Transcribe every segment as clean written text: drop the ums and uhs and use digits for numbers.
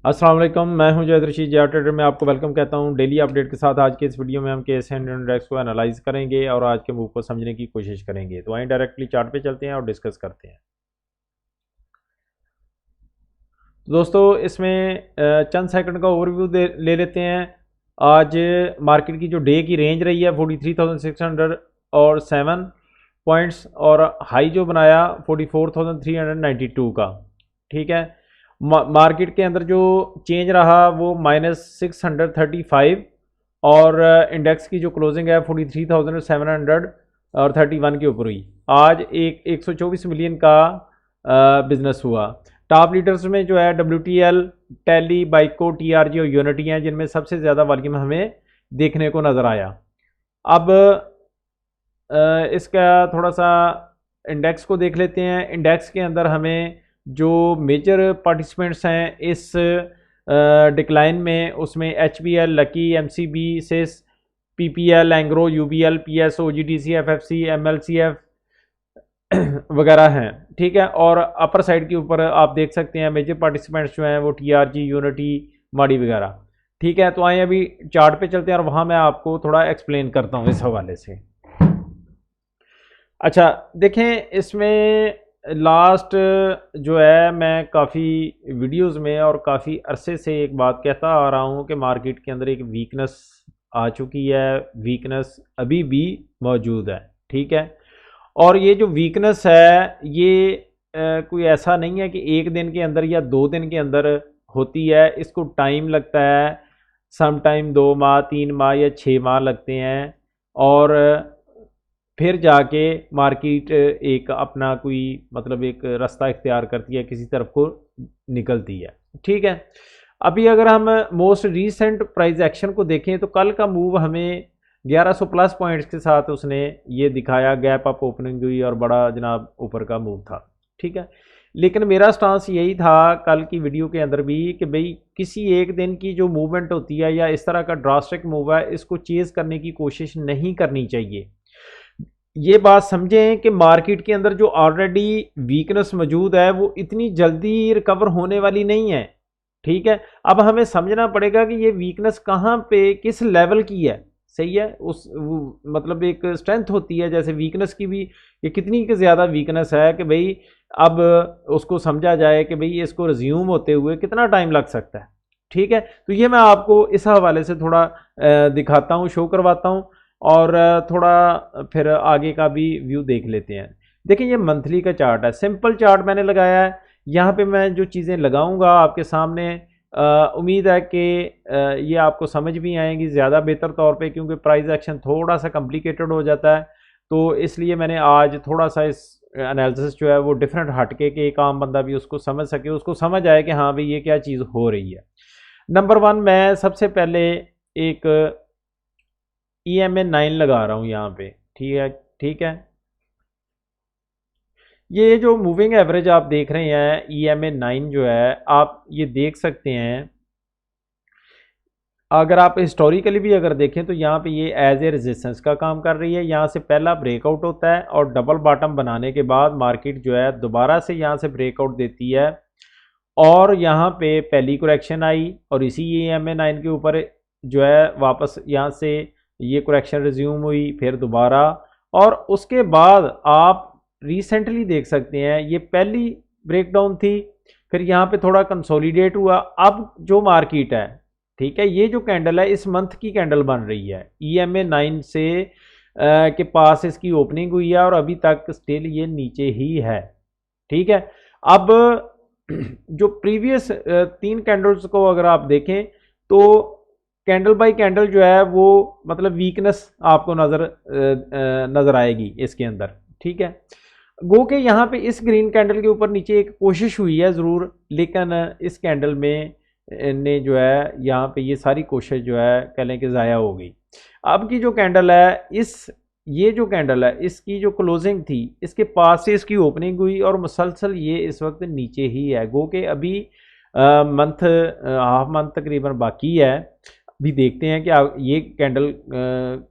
अस्सलाम वालेकुम, मैं हूं जैद रशीद जिया ट्रेडर में आपको वेलकम कहता हूं। डेली अपडेट के साथ आज के इस वीडियो में हम केएसए इंडेक्स को एनालाइज करेंगे और आज के मूव को समझने की कोशिश करेंगे। तो आइए डायरेक्टली चार्ट पे चलते हैं और डिस्कस करते हैं। तो दोस्तों इसमें चंद सेकंड का ओवरव्यू ले लेते हैं। आज मार्केट की जो डे की रेंज रही है 43,607 पॉइंट्स और हाई जो बनाया 44,392 का। ठीक है, मार्केट के अंदर जो चेंज रहा वो -635 और इंडेक्स की जो क्लोजिंग है 43,731 के ऊपर हुई। आज 124 मिलियन का बिजनेस हुआ। टॉप लीडर्स में जो है WTL, टेली, बाइको, TRG और यूनिटी हैं, जिनमें सबसे ज़्यादा वॉल्यूम हमें देखने को नज़र आया। अब इसका थोड़ा सा इंडेक्स को देख लेते हैं। इंडेक्स के अंदर हमें जो मेजर पार्टिसिपेंट्स हैं इस डिक्लाइन में, उसमें HBL, लकी, MCB, सिस, PPL, Engro, UBL, PS, OGDC, FFC, MLCF वगैरह हैं। ठीक है, और अपर साइड के ऊपर आप देख सकते हैं मेजर पार्टिसिपेंट्स जो हैं वो TRG, यूनिटी, माडी वगैरह। ठीक है, तो आइए अभी चार्ट पे चलते हैं और वहाँ मैं आपको थोड़ा एक्सप्लेन करता हूँ इस हवाले से। अच्छा देखें, इसमें लास्ट जो है मैं काफ़ी वीडियोस में और काफ़ी अरसे से एक बात कहता आ रहा हूँ कि मार्केट के अंदर एक वीकनेस आ चुकी है, वीकनेस अभी भी मौजूद है। ठीक है, और ये जो वीकनेस है ये कोई ऐसा नहीं है कि एक दिन के अंदर या 2 दिन के अंदर होती है। इसको टाइम लगता है, सम टाइम 2 माह, 3 माह या 6 माह लगते हैं और फिर जाके मार्केट एक अपना कोई मतलब एक रास्ता इख्तियार करती है, किसी तरफ को निकलती है। ठीक है, अभी अगर हम मोस्ट रीसेंट प्राइस एक्शन को देखें तो कल का मूव हमें 1100 प्लस पॉइंट्स के साथ उसने ये दिखाया, गैप अप ओपनिंग हुई और बड़ा जनाब ऊपर का मूव था। ठीक है, लेकिन मेरा स्टांस यही था कल की वीडियो के अंदर भी कि भाई किसी एक दिन की जो मूवमेंट होती है या इस तरह का ड्रास्टिक मूव है, इसको चेज करने की कोशिश नहीं करनी चाहिए। ये बात समझें कि मार्केट के अंदर जो ऑलरेडी वीकनेस मौजूद है वो इतनी जल्दी रिकवर होने वाली नहीं है। ठीक है, अब हमें समझना पड़ेगा कि ये वीकनेस कहाँ पे किस लेवल की है। सही है, उस मतलब एक स्ट्रेंथ होती है, जैसे वीकनेस की भी ये कितनी की ज़्यादा वीकनेस है कि भाई अब उसको समझा जाए कि भाई इसको रिज्यूम होते हुए कितना टाइम लग सकता है। ठीक है, तो ये मैं आपको इस हवाले से थोड़ा दिखाता हूँ, शो करवाता हूँ और थोड़ा फिर आगे का भी व्यू देख लेते हैं। देखिए ये मंथली का चार्ट है, सिंपल चार्ट मैंने लगाया है। यहाँ पे मैं जो चीज़ें लगाऊंगा आपके सामने, उम्मीद है कि ये आपको समझ भी आएंगी ज़्यादा बेहतर तौर पे, क्योंकि प्राइस एक्शन थोड़ा सा कॉम्प्लिकेटेड हो जाता है। तो इसलिए मैंने आज थोड़ा सा इस एनालिसिस जो है वो डिफरेंट हटके के एक आम बंदा भी उसको समझ सके, उसको समझ आए कि हाँ भाई ये क्या चीज़ हो रही है। नंबर 1 मैं सबसे पहले एक EMA 9 लगा रहा हूँ यहाँ पे। ठीक है, ठीक है, ये जो मूविंग एवरेज आप देख रहे हैं EMA 9 जो है, आप ये देख सकते हैं। अगर आप हिस्टोरिकली भी अगर देखें तो यहाँ पे ये एज ए रेजिस्टेंस का काम कर रही है। यहाँ से पहला ब्रेकआउट होता है और डबल बॉटम बनाने के बाद मार्केट जो है दोबारा से यहाँ से ब्रेकआउट देती है और यहाँ पे पहली करेक्शन आई और इसी EMA 9 के ऊपर जो है वापस यहाँ से ये करेक्शन रिज्यूम हुई, फिर दोबारा, और उसके बाद आप रिसेंटली देख सकते हैं ये पहली ब्रेकडाउन थी, फिर यहाँ पे थोड़ा कंसोलिडेट हुआ। अब जो मार्केट है, ठीक है, ये जो कैंडल है इस मंथ की कैंडल बन रही है, EMA 9 से के पास इसकी ओपनिंग हुई है और अभी तक स्टिल ये नीचे ही है। ठीक है, अब जो प्रीवियस 3 कैंडल्स को अगर आप देखें तो कैंडल बाय कैंडल जो है वो मतलब वीकनेस आपको नज़र आएगी इसके अंदर। ठीक है, गो के यहाँ पे इस ग्रीन कैंडल के ऊपर नीचे एक कोशिश हुई है ज़रूर, लेकिन इस कैंडल में ने जो है यहाँ पे ये सारी कोशिश जो है कह लें कि ज़ाया हो गई। अब की जो कैंडल है ये जो कैंडल है इसकी जो क्लोजिंग थी इसके पास से इसकी ओपनिंग हुई और मुसलसल ये इस वक्त नीचे ही है। गो के अभी मंथ हाफ मंथ तकरीबन बाकी है। अभी देखते हैं कि ये कैंडल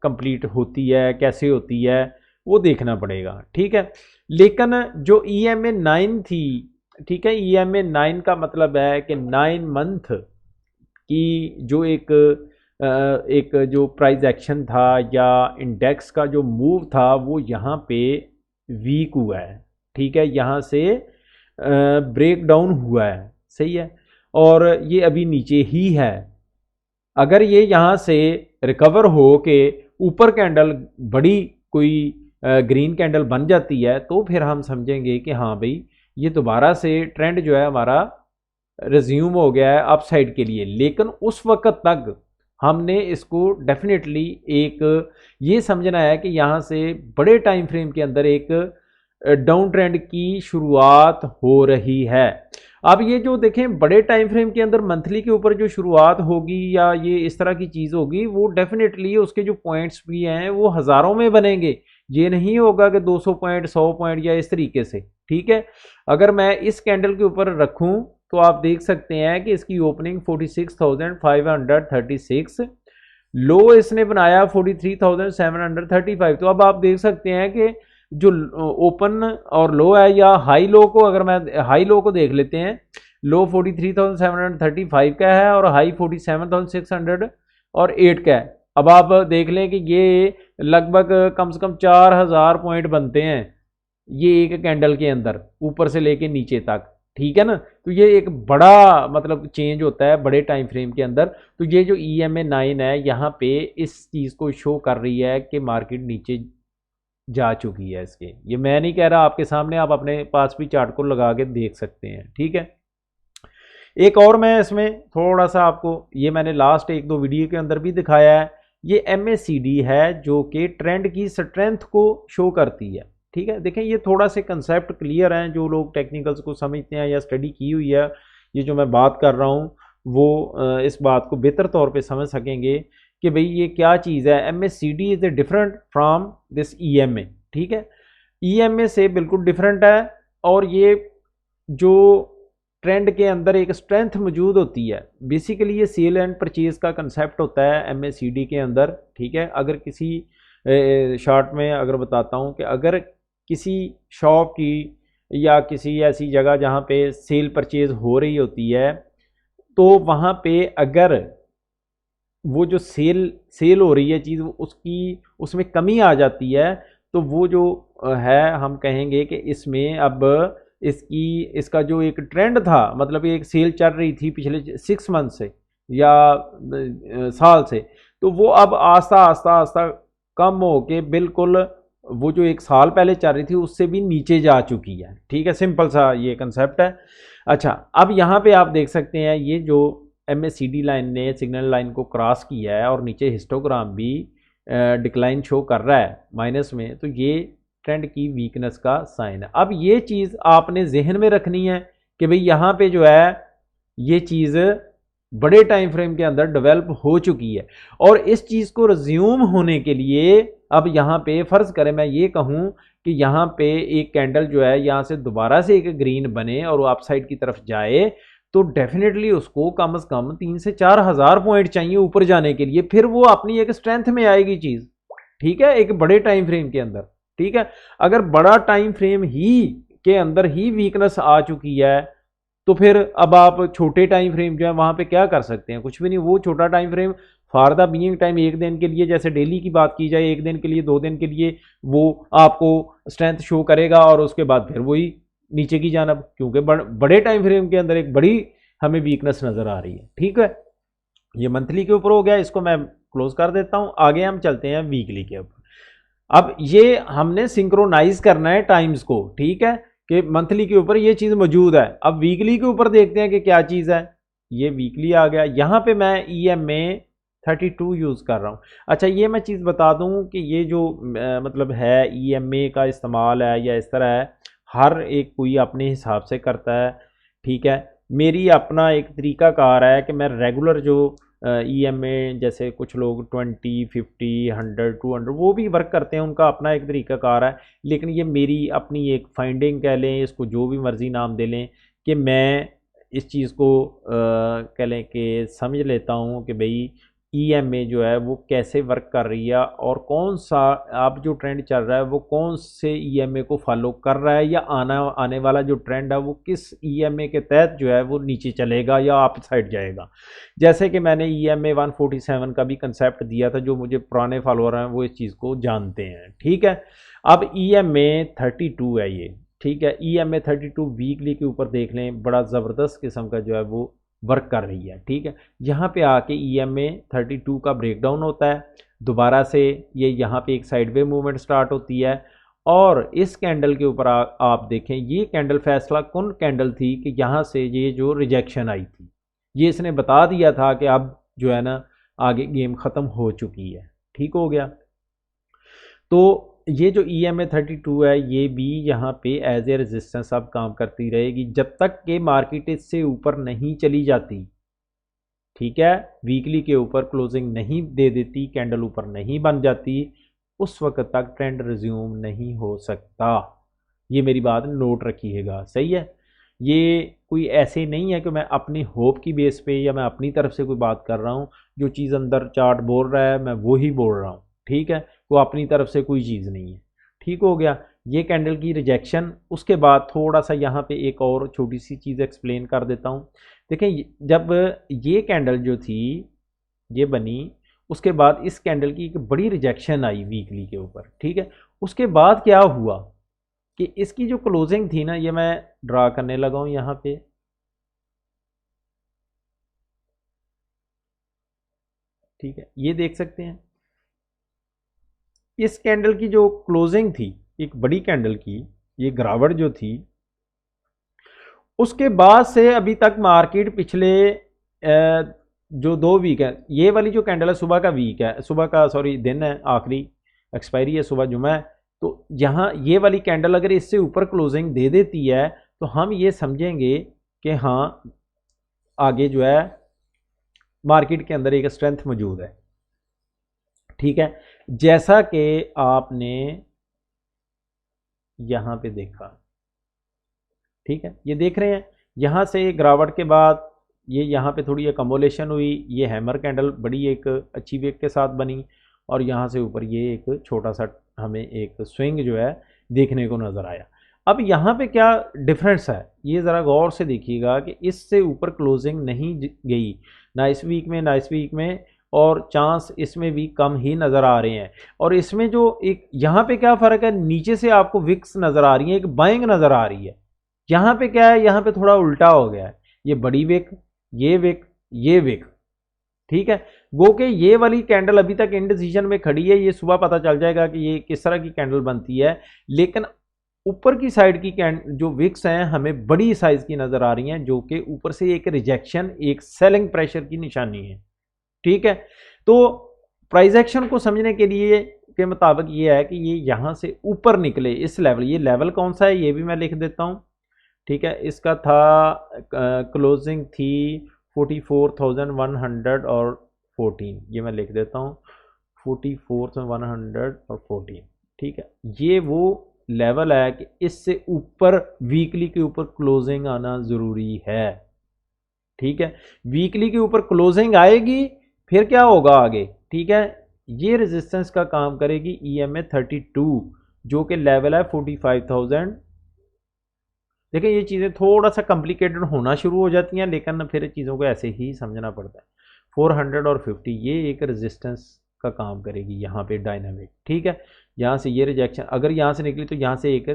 कंप्लीट होती है कैसे होती है, वो देखना पड़ेगा। ठीक है, लेकिन जो EMA 9 थी ठीक है। EMA 9 का मतलब है कि 9 मंथ की जो एक जो प्राइस एक्शन था या इंडेक्स का जो मूव था वो यहाँ पे वीक हुआ है। ठीक है, यहाँ से ब्रेक डाउन हुआ है, सही है, और ये अभी नीचे ही है। अगर ये यहाँ से रिकवर हो के ऊपर कैंडल बड़ी कोई ग्रीन कैंडल बन जाती है तो फिर हम समझेंगे कि हाँ भाई ये दोबारा से ट्रेंड जो है हमारा रिज्यूम हो गया है अपसाइड के लिए। लेकिन उस वक्त तक हमने इसको डेफिनेटली एक ये समझना है कि यहाँ से बड़े टाइम फ्रेम के अंदर एक डाउन ट्रेंड की शुरुआत हो रही है। अब ये जो देखें बड़े टाइम फ्रेम के अंदर मंथली के ऊपर जो शुरुआत होगी या ये इस तरह की चीज़ होगी वो डेफिनेटली उसके जो पॉइंट्स भी हैं वो हज़ारों में बनेंगे। ये नहीं होगा कि 200 पॉइंट 100 पॉइंट या इस तरीके से। ठीक है, अगर मैं इस कैंडल के ऊपर रखूं तो आप देख सकते हैं कि इसकी ओपनिंग 46,536, लो इसने बनाया 43,735। तो अब आप देख सकते हैं कि जो ओपन और लो है या हाई लो को, अगर मैं हाई लो को देख लेते हैं, लो 43,735 का है और हाई 47,608 का है। अब आप देख लें कि ये लगभग कम से कम 4,000 पॉइंट बनते हैं ये एक कैंडल के अंदर ऊपर से लेके नीचे तक। ठीक है ना, तो ये एक बड़ा मतलब चेंज होता है बड़े टाइम फ्रेम के अंदर। तो ये जो EMA 9 है यहाँ पे इस चीज़ को शो कर रही है कि मार्केट नीचे जा चुकी है इसके। ये मैं नहीं कह रहा, आपके सामने, आप अपने पास भी चार्ट को लगा के देख सकते हैं। ठीक है, एक और मैं इसमें थोड़ा सा आपको, ये मैंने लास्ट एक दो वीडियो के अंदर भी दिखाया है, ये MACD है जो कि ट्रेंड की स्ट्रेंथ को शो करती है। ठीक है, देखें ये थोड़ा से कंसेप्ट क्लियर हैं, जो लोग टेक्निकल्स को समझते हैं या स्टडी की हुई है, ये जो मैं बात कर रहा हूँ वो इस बात को बेहतर तौर पे समझ सकेंगे कि भाई ये क्या चीज़ है। MACD is different from this EMA। ठीक है, EMA से बिल्कुल डिफरेंट है और ये जो ट्रेंड के अंदर एक स्ट्रेंथ मौजूद होती है। बेसिकली ये सेल एंड परचेज का कंसेप्ट होता है MACD के अंदर। ठीक है, अगर किसी शॉर्ट में अगर बताता हूँ कि अगर किसी शॉप की या किसी ऐसी जगह जहाँ पे सेल परचेज हो रही होती है तो वहाँ पे अगर वो जो सेल हो रही है चीज़ उसकी उसमें कमी आ जाती है तो वो जो है हम कहेंगे कि इसमें अब इसका जो एक ट्रेंड था, मतलब एक सेल चल रही थी पिछले 6 मंथ से या साल से, तो वो अब आस्ता आस्ता आस्ता कम हो के बिल्कुल वो जो एक साल पहले चल रही थी उससे भी नीचे जा चुकी है। ठीक है, सिंपल सा ये कंसेप्ट है। अच्छा, अब यहाँ पे आप देख सकते हैं ये जो MACD लाइन ने सिग्नल लाइन को क्रॉस किया है और नीचे हिस्टोग्राम भी डिक्लाइन शो कर रहा है माइनस में, तो ये ट्रेंड की वीकनेस का साइन है। अब ये चीज़ आपने जहन में रखनी है कि भाई यहाँ पे जो है ये चीज़ बड़े टाइम फ्रेम के अंदर डेवलप हो चुकी है और इस चीज़ को रिज्यूम होने के लिए अब यहाँ पे फ़र्ज़ करें मैं ये कहूँ कि यहाँ पे एक कैंडल जो है यहाँ से दोबारा से एक ग्रीन बने और वो अपसाइड की तरफ जाए तो डेफिनेटली उसको कम से कम 3 से 4 हज़ार पॉइंट चाहिए ऊपर जाने के लिए, फिर वो अपनी एक स्ट्रेंथ में आएगी चीज़। ठीक है, एक बड़े टाइम फ्रेम के अंदर। ठीक है, अगर बड़ा टाइम फ्रेम ही के अंदर ही वीकनेस आ चुकी है तो फिर अब आप छोटे टाइम फ्रेम जो है वहां पे क्या कर सकते हैं, कुछ भी नहीं। वो छोटा time frame for the being time एक दिन के लिए, जैसे डेली की बात की जाए, एक दिन के लिए 2 दिन के लिए वो आपको स्ट्रेंथ शो करेगा और उसके बाद फिर वही नीचे की जानब, क्योंकि बड़े टाइम फ्रेम के अंदर एक बड़ी हमें वीकनेस नजर आ रही है। ठीक है, ये मंथली के ऊपर हो गया, इसको मैं क्लोज कर देता हूं। आगे हम चलते हैं वीकली के ऊपर। अब ये हमने सिंक्रोनाइज करना है टाइम्स को। ठीक है, कि मंथली के ऊपर ये चीज़ मौजूद है, अब वीकली के ऊपर देखते हैं कि क्या चीज़ है। ये वीकली आ गया, यहाँ पे मैं EMA 32 यूज़ कर रहा हूँ। अच्छा, ये मैं चीज़ बता दूँ कि ये जो मतलब है EMA का इस्तेमाल है या इस तरह है, हर एक कोई अपने हिसाब से करता है। ठीक है, मेरी अपना एक तरीका कार है कि मैं रेगुलर जो EMA, जैसे कुछ लोग 20, 50, 100, 200 वो भी वर्क करते हैं, उनका अपना एक तरीका कार है। लेकिन ये मेरी अपनी एक फाइंडिंग कह लें, इसको जो भी मर्ज़ी नाम दे लें, कि मैं इस चीज़ को कह लें कि समझ लेता हूँ कि भाई ईएमए जो है वो कैसे वर्क कर रही है और कौन सा अब जो ट्रेंड चल रहा है वो कौन से ईएमए को फॉलो कर रहा है, या आने वाला जो ट्रेंड है वो किस ईएमए के तहत जो है वो नीचे चलेगा या अप साइड जाएगा। जैसे कि मैंने ईएमए 147 का भी कंसेप्ट दिया था, जो मुझे पुराने फॉलोअर हैं वो इस चीज़ को जानते हैं। ठीक है, अब ईएमए 32 है ये। ठीक है, ईएमए 32 वीकली के ऊपर देख लें, बड़ा ज़बरदस्त किस्म का जो है वो वर्क कर रही है। ठीक है, यहाँ पे आके ईएमए 32 का ब्रेकडाउन होता है, दोबारा से ये यहाँ पे एक साइडवे मूवमेंट स्टार्ट होती है, और इस कैंडल के ऊपर आप देखें, ये कैंडल फैसला कौन कैंडल थी कि यहाँ से ये जो रिजेक्शन आई थी, ये इसने बता दिया था कि अब जो है ना आगे गेम ख़त्म हो चुकी है। ठीक हो गया। तो ये जो EMA 32 है ये भी यहाँ पे एज ए रेजिस्टेंस अब काम करती रहेगी जब तक कि मार्केट इससे ऊपर नहीं चली जाती। ठीक है, वीकली के ऊपर क्लोजिंग नहीं दे देती, कैंडल ऊपर नहीं बन जाती, उस वक्त तक ट्रेंड रिज्यूम नहीं हो सकता। ये मेरी बात नोट रखिएगा, सही है। ये कोई ऐसे नहीं है कि मैं अपनी होप की बेस पे या मैं अपनी तरफ से कोई बात कर रहा हूँ, जो चीज़ अंदर चार्ट बोल रहा है मैं वो ही बोल रहा हूँ। ठीक है, वो अपनी तरफ से कोई चीज़ नहीं है। ठीक हो गया, ये कैंडल की रिजेक्शन। उसके बाद थोड़ा सा यहाँ पे एक और छोटी सी चीज़ एक्सप्लेन कर देता हूँ। देखें, जब ये कैंडल जो थी ये बनी, उसके बाद इस कैंडल की एक बड़ी रिजेक्शन आई वीकली के ऊपर। ठीक है, उसके बाद क्या हुआ कि इसकी जो क्लोजिंग थी ना, ये मैं ड्रा करने लगा हूँ यहाँ पे। ठीक है, ये देख सकते हैं इस कैंडल की जो क्लोजिंग थी, एक बड़ी कैंडल की ये गिरावट जो थी, उसके बाद से अभी तक मार्केट पिछले जो 2 वीक है, ये वाली जो कैंडल है सुबह का वीक है, सुबह का सॉरी दिन है, आखिरी एक्सपायरी है, सुबह जुमा है। तो यहाँ ये वाली कैंडल अगर इससे ऊपर क्लोजिंग दे देती है तो हम ये समझेंगे कि हाँ आगे जो है मार्केट के अंदर एक स्ट्रेंथ मौजूद है। ठीक है, जैसा कि आपने यहाँ पे देखा। ठीक है, ये देख रहे हैं यहाँ से गिरावट के बाद ये यहाँ पे थोड़ी एकमोलेशन हुई, ये हैमर कैंडल बड़ी एक अच्छी वेग के साथ बनी, और यहाँ से ऊपर ये एक छोटा सा हमें एक स्विंग जो है देखने को नज़र आया। अब यहाँ पे क्या डिफरेंस है ये ज़रा गौर से देखिएगा कि इससे ऊपर क्लोजिंग नहीं गई, ना इस वीक में ना इस वीक में, और चांस इसमें भी कम ही नज़र आ रहे हैं। और इसमें जो एक यहाँ पे क्या फ़र्क है, नीचे से आपको विक्स नज़र आ रही है, एक बाइंग नज़र आ रही है। यहाँ पे क्या है, यहाँ पे थोड़ा उल्टा हो गया है, ये बड़ी विक, ये विक, ये विक। ठीक है, गो के ये वाली कैंडल अभी तक इंडिसीजन में खड़ी है, ये सुबह पता चल जाएगा कि ये किस तरह की कैंडल बनती है। लेकिन ऊपर की साइड की जो विक्स हैं हमें बड़ी साइज की नज़र आ रही हैं, जो कि ऊपर से एक रिजेक्शन, एक सेलिंग प्रेशर की निशानी है। ठीक है, तो प्राइस एक्शन को समझने के लिए के मुताबिक ये है कि ये यहाँ से ऊपर निकले इस लेवल, ये लेवल कौन सा है ये भी मैं लिख देता हूँ। ठीक है, इसका था क्लोजिंग थी 44,100 और 14, ये मैं लिख देता हूँ 44,100 और 14। ठीक है, ये वो लेवल है कि इससे ऊपर वीकली के ऊपर क्लोजिंग आना ज़रूरी है। ठीक है, वीकली के ऊपर क्लोजिंग आएगी फिर क्या होगा आगे। ठीक है, ये रेजिस्टेंस का काम करेगी EMA 32, जो कि लेवल है 45,000। देखिए ये चीज़ें थोड़ा सा कॉम्प्लिकेटेड होना शुरू हो जाती हैं, लेकिन फिर चीज़ों को ऐसे ही समझना पड़ता है। 400 और 50 ये एक रेजिस्टेंस का काम करेगी यहाँ पे डायनामिक। ठीक है, यहाँ से ये रिजेक्शन अगर यहाँ से निकली तो यहाँ से एक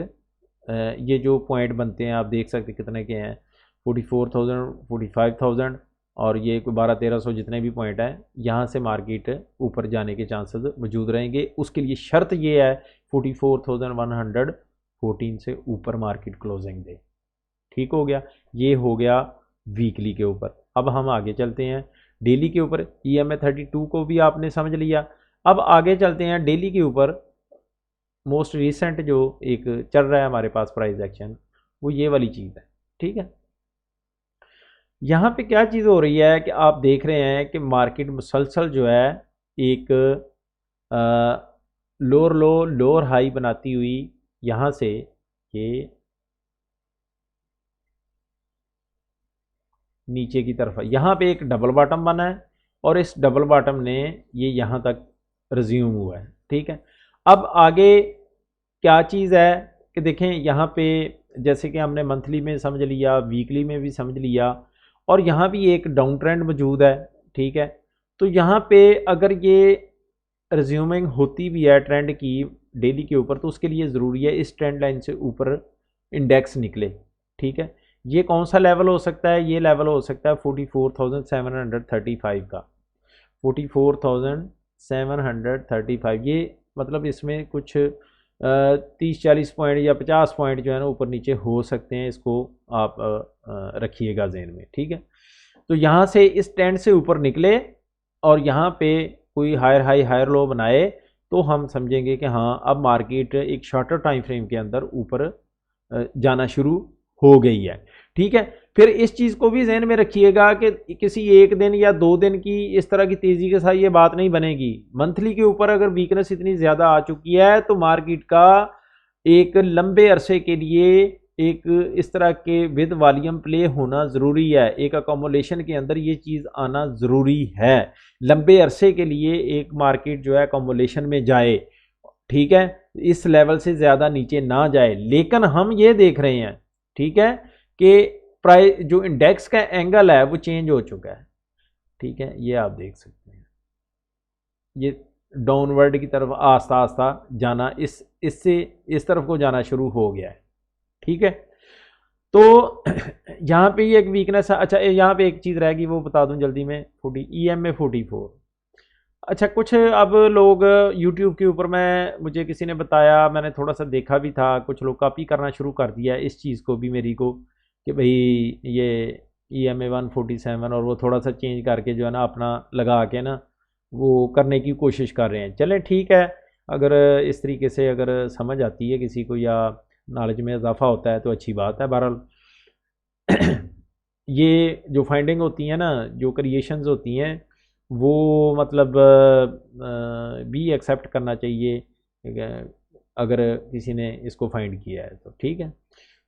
ये जो पॉइंट बनते हैं आप देख सकते कितने के हैं, 44,000, 45,000, और ये कोई 1200-1300 जितने भी पॉइंट हैं, यहाँ से मार्केट ऊपर जाने के चांसेस मौजूद रहेंगे। उसके लिए शर्त ये है 44,114 से ऊपर मार्केट क्लोजिंग दे। ठीक हो गया, ये हो गया वीकली के ऊपर। अब हम आगे चलते हैं डेली के ऊपर। EMA 32 को भी आपने समझ लिया, अब आगे चलते हैं डेली के ऊपर। मोस्ट रिसेंट जो एक चल रहा है हमारे पास प्राइस एक्शन, वो ये वाली चीज़ है। ठीक है, यहाँ पे क्या चीज़ हो रही है कि आप देख रहे हैं कि मार्केट मुसलसल जो है एक लोअर लो लोअर हाई बनाती हुई यहाँ से ये नीचे की तरफ, यहाँ पे एक डबल बॉटम बना है और इस डबल बॉटम ने ये यहाँ तक रिज्यूम हुआ है। ठीक है, अब आगे क्या चीज़ है कि देखें यहाँ पे जैसे कि हमने मंथली में समझ लिया, वीकली में भी समझ लिया, और यहाँ भी एक डाउन ट्रेंड मौजूद है। ठीक है, तो यहाँ पे अगर ये रिज्यूमिंग होती भी है ट्रेंड की डेली के ऊपर, तो उसके लिए ज़रूरी है इस ट्रेंड लाइन से ऊपर इंडेक्स निकले। ठीक है, ये कौन सा लेवल हो सकता है? ये लेवल हो सकता है 44,735 का, 44,735। ये मतलब इसमें कुछ 30-40 पॉइंट या 50 पॉइंट जो है ना ऊपर नीचे हो सकते हैं, इसको आप रखिएगा ज़हन में। ठीक है, तो यहाँ से इस ट्रेंड से ऊपर निकले और यहाँ पे कोई हायर हाई हायर लो बनाए, तो हम समझेंगे कि हाँ अब मार्केट एक शॉर्टर टाइम फ्रेम के अंदर ऊपर जाना शुरू हो गई है। ठीक है, फिर इस चीज़ को भी जहन में रखिएगा कि किसी एक दिन या 2 दिन की इस तरह की तेज़ी के साथ ये बात नहीं बनेगी। मंथली के ऊपर अगर वीकनेस इतनी ज़्यादा आ चुकी है तो मार्केट का एक लंबे अरसे के लिए एक इस तरह के विद वॉल्यूम प्ले होना ज़रूरी है। एक अकोमोलेशन के अंदर ये चीज़ आना ज़रूरी है, लंबे अरसे के लिए एक मार्केट जो है अकोमोलेशन में जाए। ठीक है, इस लेवल से ज़्यादा नीचे ना जाए। लेकिन हम ये देख रहे हैं, ठीक है, कि प्राइस जो इंडेक्स का एंगल है वो चेंज हो चुका है। ठीक है, ये आप देख सकते हैं, ये डाउनवर्ड की तरफ आस्ता आस्ता जाना इससे इस तरफ को जाना शुरू हो गया है। ठीक है, तो यहाँ पे ये एक वीकनेस है। अच्छा, यहाँ पे एक चीज़ रहेगी वो बता दूं जल्दी में, EMA 44। अच्छा, कुछ अब लोग YouTube के ऊपर मुझे किसी ने बताया, मैंने थोड़ा सा देखा भी था, कुछ लोग कॉपी करना शुरू कर दिया इस चीज़ को भी मेरी को, कि भाई ये EMA 147 और वो थोड़ा सा चेंज करके जो है ना अपना लगा के ना वो करने की कोशिश कर रहे हैं। चलें ठीक है, अगर इस तरीके से अगर समझ आती है किसी को या नॉलेज में इजाफा होता है तो अच्छी बात है। बहरहाल ये जो फाइंडिंग होती है ना, जो क्रिएशंस होती हैं, वो मतलब भी एक्सेप्ट करना चाहिए अगर किसी ने इसको फाइंड किया है तो। ठीक है,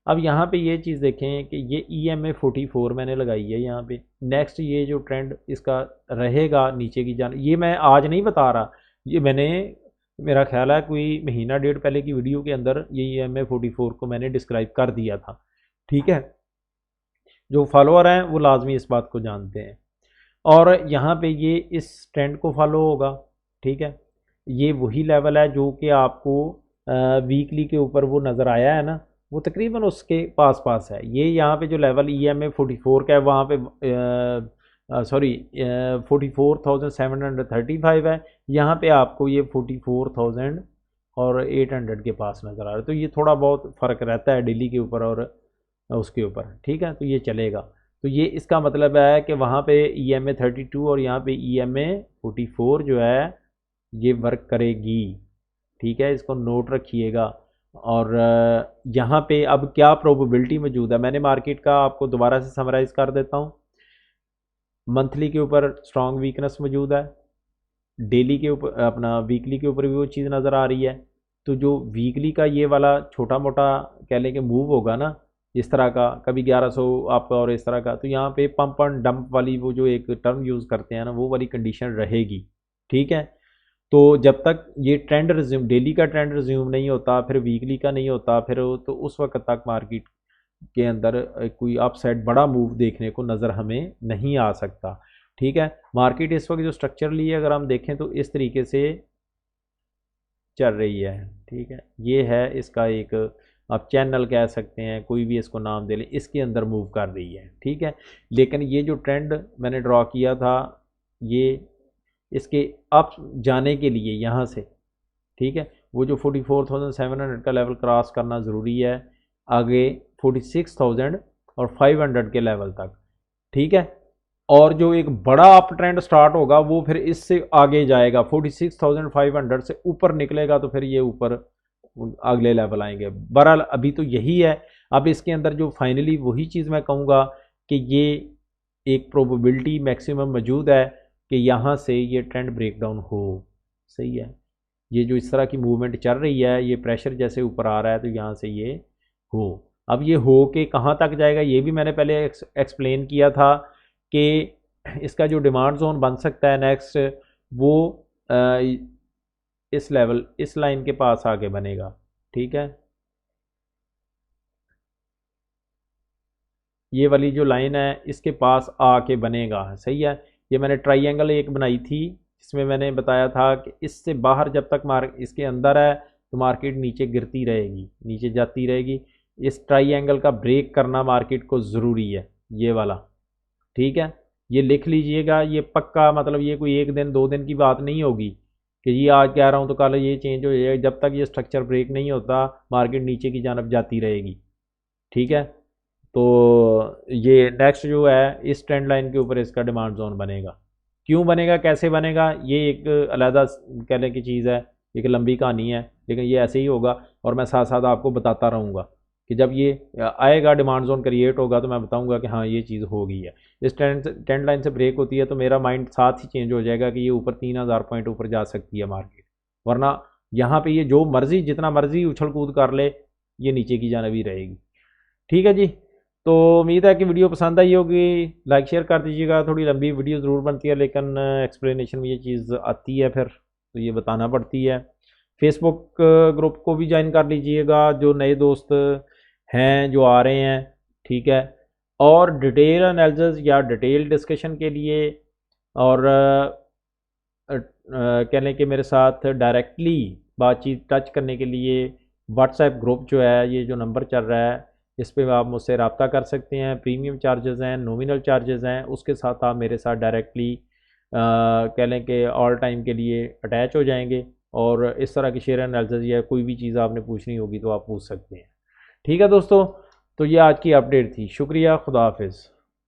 अब यहाँ पे ये चीज़ देखें कि ये EMA 44 मैंने लगाई है यहाँ पे। नेक्स्ट ये जो ट्रेंड इसका रहेगा नीचे की जान, ये मैं आज नहीं बता रहा, ये मैंने मेरा ख्याल है कोई महीना डेढ़ पहले की वीडियो के अंदर ये EMA 44 को मैंने डिस्क्राइब कर दिया था। ठीक है, जो फॉलोअर हैं वो लाजमी इस बात को जानते हैं। और यहाँ पे ये इस ट्रेंड को फॉलो होगा। ठीक है, ये वही लेवल है जो कि आपको वीकली के ऊपर वो नज़र आया है ना, वो तकरीबन उसके पास पास है। ये यहाँ पे जो लेवल EMA 44 का है वहाँ पे 44,735 है, यहाँ पे आपको ये 44,000 और 800 के पास नज़र आ रहा है। तो ये थोड़ा बहुत फ़र्क रहता है डेली के ऊपर और उसके ऊपर। ठीक है, तो ये चलेगा। तो ये इसका मतलब है कि वहाँ पे EMA 32 और यहाँ पे EMA 44 जो है ये वर्क करेगी। ठीक है, इसको नोट रखिएगा। और यहाँ पे अब क्या प्रोबेबिलिटी मौजूद है, मैंने मार्केट का आपको दोबारा से समराइज़ कर देता हूँ। मंथली के ऊपर स्ट्रॉन्ग वीकनेस मौजूद है, डेली के ऊपर अपना वीकली के ऊपर भी वो चीज़ नज़र आ रही है। तो जो वीकली का ये वाला छोटा मोटा कह लें कि मूव होगा ना इस तरह का, कभी 1100 आपका और इस तरह का, तो यहाँ पे पंप एंड डंप वाली वो जो एक टर्म यूज़ करते हैं ना, वो वाली कंडीशन रहेगी। ठीक है, तो जब तक ये ट्रेंड रिज्यूम, डेली का ट्रेंड रिज्यूम नहीं होता, फिर वीकली का नहीं होता, फिर तो उस वक्त तक मार्केट के अंदर कोई अपसाइड बड़ा मूव देखने को नज़र हमें नहीं आ सकता। ठीक है, मार्केट इस वक्त जो स्ट्रक्चरली अगर हम देखें तो इस तरीके से चल रही है। ठीक है, ये है इसका एक आप चैनल कह सकते हैं, कोई भी इसको नाम दे लें, इसके अंदर मूव कर रही है। ठीक है, लेकिन ये जो ट्रेंड मैंने ड्रॉ किया था ये इसके अप जाने के लिए यहाँ से, ठीक है, वो जो 44,700 का लेवल क्रॉस करना ज़रूरी है, आगे 46,000 और 500 के लेवल तक। ठीक है, और जो एक बड़ा अप ट्रेंड स्टार्ट होगा वो फिर इससे आगे जाएगा, 46,500 से ऊपर निकलेगा तो फिर ये ऊपर अगले लेवल आएंगे। बहरहाल अभी तो यही है। अब इसके अंदर जो फाइनली वही चीज़ मैं कहूँगा कि ये एक प्रोबेबिलिटी मैक्सिमम मौजूद है कि यहाँ से ये ट्रेंड ब्रेकडाउन हो। सही है, ये जो इस तरह की मूवमेंट चल रही है, ये प्रेशर जैसे ऊपर आ रहा है तो यहाँ से ये हो। अब ये हो के कहाँ तक जाएगा ये भी मैंने पहले एक्सप्लेन किया था कि इसका जो डिमांड जोन बन सकता है नेक्स्ट, वो इस लेवल, इस लाइन के पास आके बनेगा। ठीक है, ये वाली जो लाइन है इसके पास आके बनेगा। सही है, ये मैंने ट्राइंगल एक बनाई थी जिसमें मैंने बताया था कि इससे बाहर जब तक इसके अंदर है तो मार्केट नीचे गिरती रहेगी, नीचे जाती रहेगी। इस ट्राइंगल का ब्रेक करना मार्केट को ज़रूरी है, ये वाला। ठीक है, ये लिख लीजिएगा, ये पक्का, मतलब ये कोई एक दिन दो दिन की बात नहीं होगी कि ये आज कह रहा हूँ तो कल ये चेंज हो जाएगा। जब तक ये स्ट्रक्चर ब्रेक नहीं होता मार्केट नीचे की जानब जाती रहेगी। ठीक है, तो ये नेक्स्ट जो है इस ट्रेंड लाइन के ऊपर इसका डिमांड जोन बनेगा। क्यों बनेगा, कैसे बनेगा, ये एक अलहदा कह लें की चीज़ है, एक लंबी कहानी है, लेकिन ये ऐसे ही होगा और मैं साथ साथ आपको बताता रहूँगा कि जब ये आएगा डिमांड जोन क्रिएट होगा तो मैं बताऊँगा कि हाँ ये चीज़ हो गई है। इस ट्रेंड लाइन से ब्रेक होती है तो मेरा माइंड साथ ही चेंज हो जाएगा कि ये ऊपर 3000 पॉइंट ऊपर जा सकती है मार्केट, वरना यहाँ पे ये जो मर्ज़ी जितना मर्ज़ी उछल कूद कर ले ये नीचे की जानब ही रहेगी। ठीक है जी, तो उम्मीद है कि वीडियो पसंद आई होगी। लाइक शेयर कर दीजिएगा। थोड़ी लंबी वीडियो ज़रूर बनती है लेकिन एक्सप्लेनेशन में ये चीज़ आती है फिर तो ये बताना पड़ती है। फेसबुक ग्रुप को भी ज्वाइन कर लीजिएगा जो नए दोस्त हैं जो आ रहे हैं। ठीक है, और डिटेल एनालिसिस या डिटेल डिस्कशन के लिए और कह लें कि मेरे साथ डायरेक्टली बातचीत टच करने के लिए व्हाट्सएप ग्रुप जो है, ये जो नंबर चल रहा है इस पर आप मुझसे रब्ता कर सकते हैं। प्रीमियम चार्जेस हैं, नॉमिनल चार्जेस हैं, उसके साथ आप मेरे साथ डायरेक्टली कह लें कि ऑल टाइम के लिए अटैच हो जाएंगे और इस तरह की शेयर एनालिसिस या कोई भी चीज़ आपने पूछनी होगी तो आप पूछ सकते हैं। ठीक है दोस्तों, तो ये आज की अपडेट थी। शुक्रिया, खुदा हाफिज़।